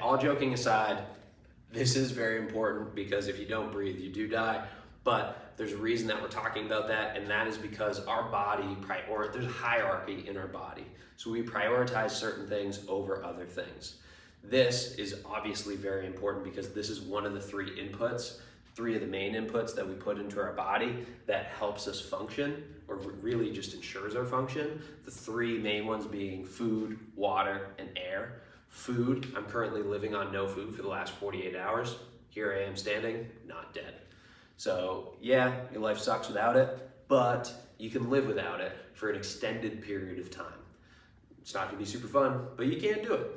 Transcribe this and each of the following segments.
all joking aside, this is very important because if you don't breathe, you do die. But there's a reason that we're talking about that, and that is because our body, there's a hierarchy in our body. So we prioritize certain things over other things. This is obviously very important because this is one of the three of the main inputs that we put into our body that helps us function, or really just ensures our function. The three main ones being food, water, and air. Food, I'm currently living on no food for the last 48 hours. Here I am standing, not dead. So yeah, your life sucks without it, but you can live without it for an extended period of time. It's not gonna be super fun, but you can do it.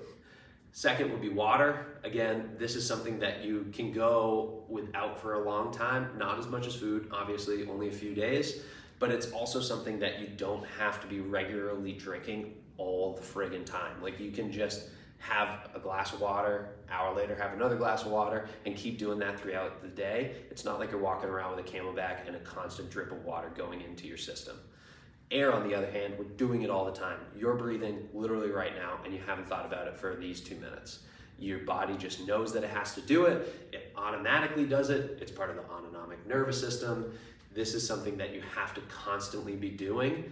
Second would be water. Again, this is something that you can go without for a long time, not as much as food, obviously only a few days, but it's also something that you don't have to be regularly drinking all the friggin' time. Like you can just have a glass of water, hour later have another glass of water, and keep doing that throughout the day. It's not like you're walking around with a Camelback and a constant drip of water going into your system. Air, on the other hand, we're doing it all the time. You're breathing literally right now and you haven't thought about it for these 2 minutes. Your body just knows that it has to do it. It automatically does it. It's part of the autonomic nervous system. This is something that you have to constantly be doing,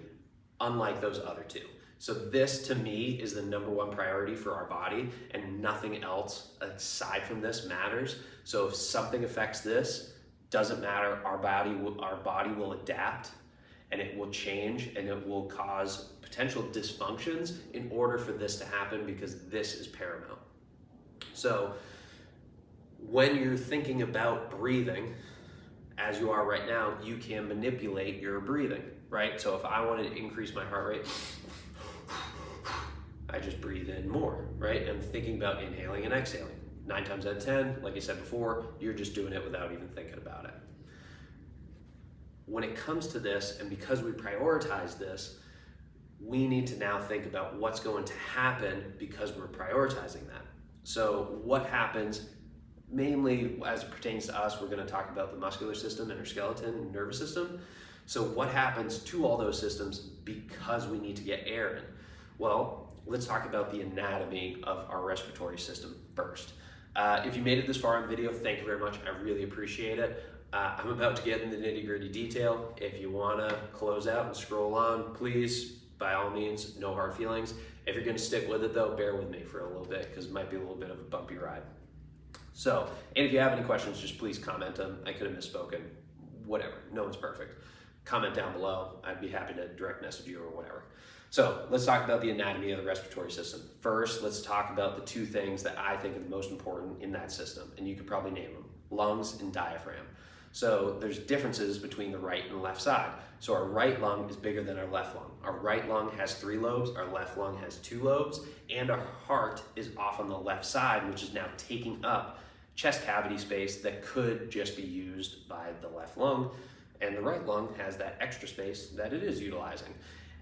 unlike those other two. So this, to me, is the #1 priority for our body, and nothing else aside from this matters. So if something affects this, doesn't matter, our body will adapt, and it will change, and it will cause potential dysfunctions in order for this to happen, because this is paramount. So when you're thinking about breathing, as you are right now, you can manipulate your breathing, right? So if I wanted to increase my heart rate, I just breathe in more, right? I'm thinking about inhaling and exhaling. 9 times out of 10, like I said before, you're just doing it without even thinking about it. When it comes to this, and because we prioritize this, we need to now think about what's going to happen because we're prioritizing that. So what happens, mainly as it pertains to us, we're going to talk about the muscular system and our skeleton and nervous system. So what happens to all those systems because we need to get air in? Well, let's talk about the anatomy of our respiratory system first. If you made it this far in the video, thank you very much. I really appreciate it. I'm about to get in the nitty-gritty detail. If you want to close out and scroll on, please, by all means, no hard feelings. If you're going to stick with it though, bear with me for a little bit because it might be a little bit of a bumpy ride. So, and if you have any questions, just please comment them. I could have misspoken, whatever, no one's perfect. Comment down below. I'd be happy to direct message you or whatever. So let's talk about the anatomy of the respiratory system. First, let's talk about the two things that I think are the most important in that system, and you could probably name them: lungs and diaphragm. So there's differences between the right and left side. So our right lung is bigger than our left lung. Our right lung has 3 lobes, our left lung has 2 lobes, and our heart is off on the left side, which is now taking up chest cavity space that could just be used by the left lung, and the right lung has that extra space that it is utilizing.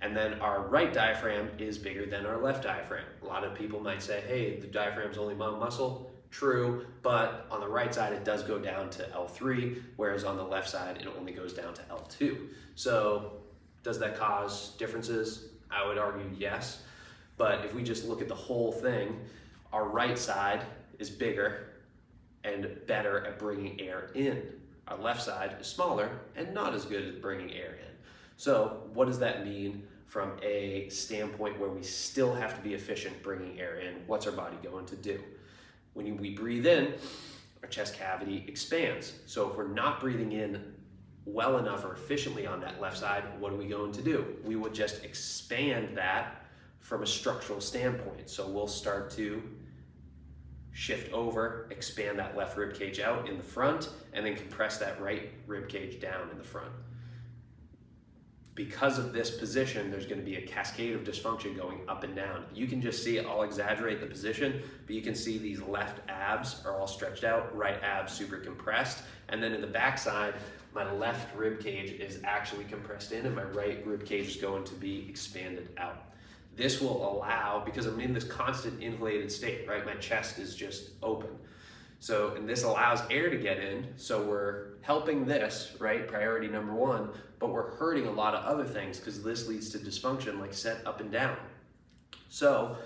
And then our right diaphragm is bigger than our left diaphragm. A lot of people might say, hey, the diaphragm's only one muscle. True, but on the right side it does go down to L3, whereas on the left side it only goes down to L2. So does that cause differences? I would argue yes, but if we just look at the whole thing, our right side is bigger and better at bringing air in. Our left side is smaller and not as good at bringing air in. So what does that mean from a standpoint where we still have to be efficient bringing air in? What's our body going to do? When we breathe in, our chest cavity expands. So if we're not breathing in well enough or efficiently on that left side, what are we going to do? We would just expand that from a structural standpoint. So we'll start to shift over, expand that left rib cage out in the front, and then compress that right rib cage down in the front. Because of this position, there's going to be a cascade of dysfunction going up and down. You can just see it. I'll exaggerate the position, but you can see these left abs are all stretched out, right abs super compressed, and then in the back side, my left rib cage is actually compressed in and my right rib cage is going to be expanded out. This will allow, because I'm in this constant inflated state, right? My chest is just open. So, and this allows air to get in, so we're helping this, right, priority #1, but we're hurting a lot of other things because this leads to dysfunction like set up and down. So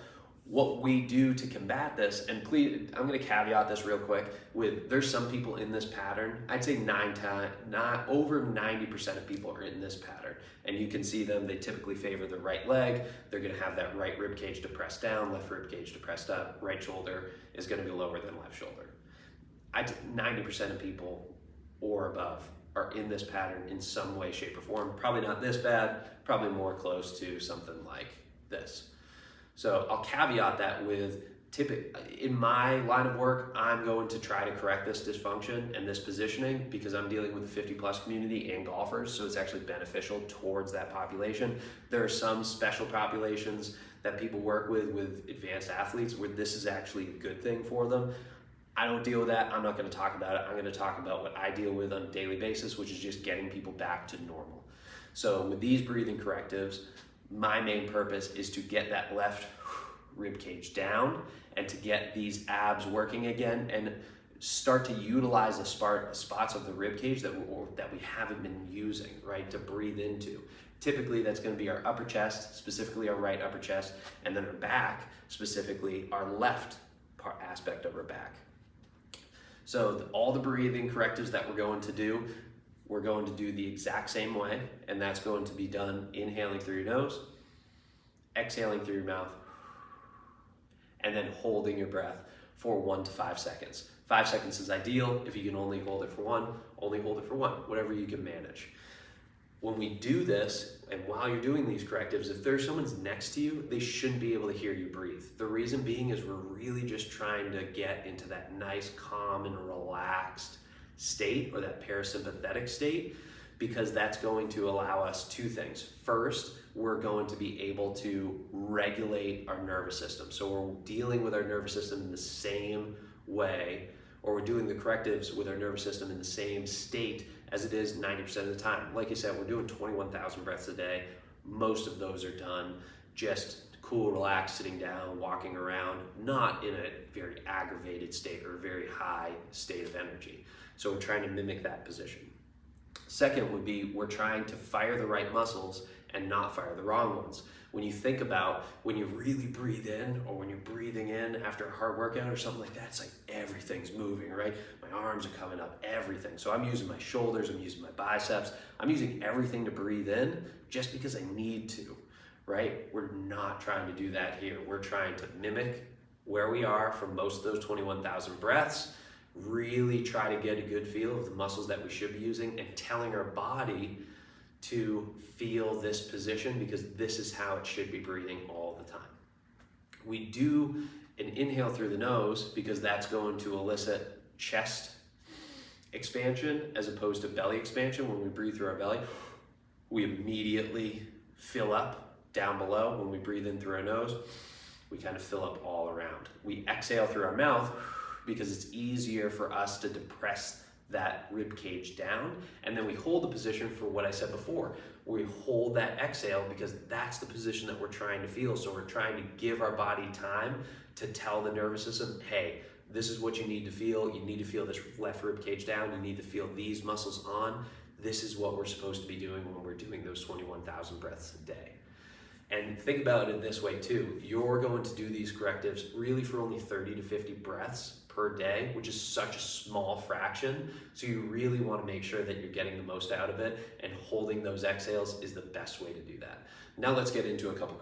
What we do to combat this, and please, I'm going to caveat this real quick with there's some people in this pattern. I'd say not over 90% of people are in this pattern, and you can see them. They typically favor the right leg. They're going to have that right rib cage depressed down, left rib cage depressed up. Right shoulder is going to be lower than left shoulder. 90% of people or above are in this pattern in some way, shape, or form. Probably not this bad. Probably more close to something like this. So I'll caveat that with in my line of work, I'm going to try to correct this dysfunction and this positioning because I'm dealing with the 50 plus community and golfers, so it's actually beneficial towards that population. There are some special populations that people work with advanced athletes where this is actually a good thing for them. I don't deal with that. I'm not going to talk about it. I'm going to talk about what I deal with on a daily basis, which is just getting people back to normal. So with these breathing correctives, my main purpose is to get that left rib cage down and to get these abs working again and start to utilize the spots of the rib cage that we haven't been using, right, to breathe into. Typically, that's going to be our upper chest, specifically our right upper chest, and then our back, specifically our left aspect of our back. So all the breathing correctives that we're going to do the exact same way, and that's going to be done inhaling through your nose, exhaling through your mouth, and then holding your breath for 1 to 5 seconds. 5 seconds is ideal. If you can only hold it for one, only hold it for one, whatever you can manage. When we do this, and while you're doing these correctives, if there's someone's next to you, they shouldn't be able to hear you breathe. The reason being is we're really just trying to get into that nice, calm, and relaxed state, or that parasympathetic state, because that's going to allow us two things. First, we're going to be able to regulate our nervous system. So we're dealing with our nervous system in the same way, or we're doing the correctives with our nervous system in the same state as it is 90% of the time. Like I said, we're doing 21,000 breaths a day. Most of those are done just cool, relaxed, sitting down, walking around, not in a very aggravated state or a very high state of energy. So we're trying to mimic that position. Second would be we're trying to fire the right muscles and not fire the wrong ones. When you think about when you really breathe in, or when you're breathing in after a hard workout or something like that, it's like everything's moving, right? My arms are coming up, everything. So I'm using my shoulders, I'm using my biceps, I'm using everything to breathe in just because I need to, right? We're not trying to do that here. We're trying to mimic where we are for most of those 21,000 breaths, really try to get a good feel of the muscles that we should be using, and telling our body to feel this position because this is how it should be breathing all the time. We do an inhale through the nose because that's going to elicit chest expansion as opposed to belly expansion. When we breathe through our belly, we immediately fill up down below. When we breathe in through our nose, we kind of fill up all around. We exhale through our mouth because it's easier for us to depress that rib cage down, and then we hold the position for what I said before. We hold that exhale because that's the position that we're trying to feel. So we're trying to give our body time to tell the nervous system, hey, this is what you need to feel. You need to feel this left rib cage down. You need to feel these muscles on. This is what we're supposed to be doing when we're doing those 21,000 breaths a day. And think about it this way too. You're going to do these correctives really for only 30 to 50 breaths per day, which is such a small fraction. So you really want to make sure that you're getting the most out of it, and holding those exhales is the best way to do that. Now let's get into a couple